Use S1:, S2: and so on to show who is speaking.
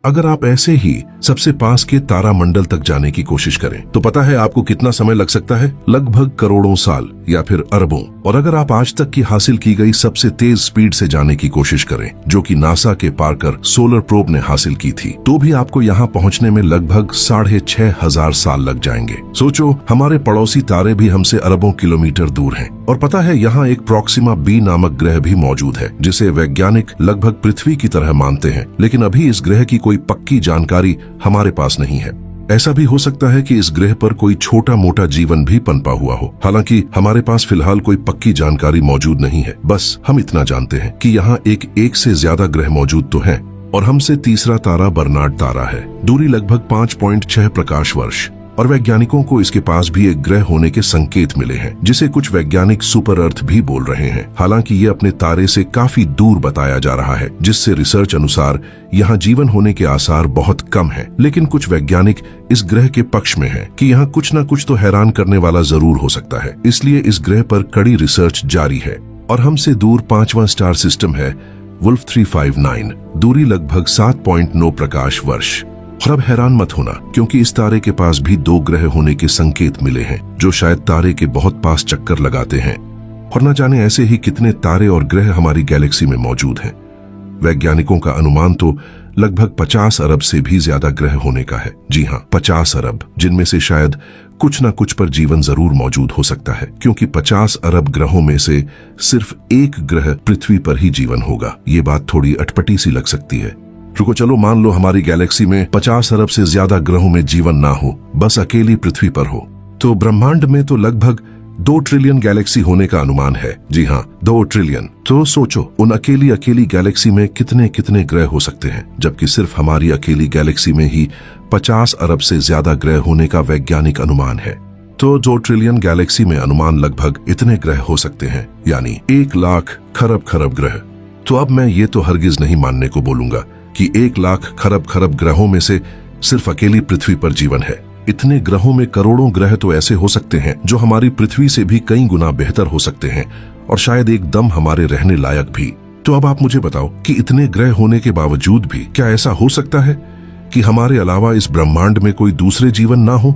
S1: अगर आप ऐसे ही सबसे पास के तारामंडल तक जाने की कोशिश करें तो पता है आपको कितना समय लग सकता है? लगभग करोड़ों साल या फिर अरबों। और अगर आप आज तक की हासिल की गई सबसे तेज स्पीड से जाने की कोशिश करें, जो कि नासा के पार्कर सोलर प्रोब ने हासिल की थी, तो भी आपको यहाँ पहुँचने में लगभग 6,500 साल लग जाएंगे। सोचो, हमारे पड़ोसी तारे भी हमसे अरबों किलोमीटर दूर हैं। और पता है, यहाँ एक प्रोक्सिमा बी नामक ग्रह भी मौजूद है, जिसे वैज्ञानिक लगभग पृथ्वी की तरह मानते हैं, लेकिन अभी इस ग्रह की कोई पक्की जानकारी हमारे पास नहीं है। ऐसा भी हो सकता है कि इस ग्रह पर कोई छोटा मोटा जीवन भी पनपा हुआ हो। हालांकि हमारे पास फिलहाल कोई पक्की जानकारी मौजूद नहीं है। बस हम इतना जानते हैं कि यहाँ एक से ज्यादा ग्रह मौजूद तो हैं। और हमसे तीसरा तारा बर्नार्ड तारा है। दूरी लगभग 5.6 प्रकाश वर्ष। और वैज्ञानिकों को इसके पास भी एक ग्रह होने के संकेत मिले हैं, जिसे कुछ वैज्ञानिक सुपर अर्थ भी बोल रहे हैं। हालांकि ये अपने तारे से काफी दूर बताया जा रहा है, जिससे रिसर्च अनुसार यहाँ जीवन होने के आसार बहुत कम हैं। लेकिन कुछ वैज्ञानिक इस ग्रह के पक्ष में हैं कि यहाँ कुछ न कुछ तो हैरान करने वाला जरूर हो सकता है। इसलिए इस ग्रह पर कड़ी रिसर्च जारी है। और हमसे दूर 5वां स्टार सिस्टम है वुल्फ 359। दूरी लगभग 7.9 प्रकाश वर्ष। और अब हैरान मत होना, क्योंकि इस तारे के पास भी 2 ग्रह होने के संकेत मिले हैं, जो शायद तारे के बहुत पास चक्कर लगाते हैं। और न जाने ऐसे ही कितने तारे और ग्रह हमारी गैलेक्सी में मौजूद हैं। वैज्ञानिकों का अनुमान तो लगभग 50 अरब से भी ज्यादा ग्रह होने का है। जी हाँ, 50 अरब, जिनमें से शायद कुछ न कुछ पर जीवन जरूर मौजूद हो सकता है, क्योंकि 50 अरब ग्रहों में से सिर्फ एक ग्रह पृथ्वी पर ही जीवन होगा। ये बात थोड़ी अटपटी सी लग सकती है। रुको, चलो मान लो हमारी गैलेक्सी में 50 अरब से ज्यादा ग्रहों में जीवन ना हो, बस अकेली पृथ्वी पर हो, तो ब्रह्मांड में तो लगभग 2 ट्रिलियन गैलेक्सी होने का अनुमान है। जी हाँ, 2 ट्रिलियन। तो सोचो, उन अकेली गैलेक्सी में कितने कितने ग्रह हो सकते हैं, जबकि सिर्फ हमारी अकेली गैलेक्सी में ही 50 अरब से ज्यादा ग्रह होने का वैज्ञानिक अनुमान है। तो 2 ट्रिलियन गैलेक्सी में अनुमान लगभग इतने ग्रह हो सकते हैं, यानी 1 लाख खरब ग्रह। तो अब मैं ये तो हरगिज नहीं मानने को बोलूंगा कि 1 लाख खरब ग्रहों में से सिर्फ अकेली पृथ्वी पर जीवन है। इतने ग्रहों में करोड़ों ग्रह तो ऐसे हो सकते हैं जो हमारी पृथ्वी से भी कई गुना बेहतर हो सकते हैं, और शायद एकदम हमारे रहने लायक भी। तो अब आप मुझे बताओ कि इतने ग्रह होने के बावजूद भी क्या ऐसा हो सकता है कि हमारे अलावा इस ब्रह्मांड में कोई दूसरे जीवन ना हो?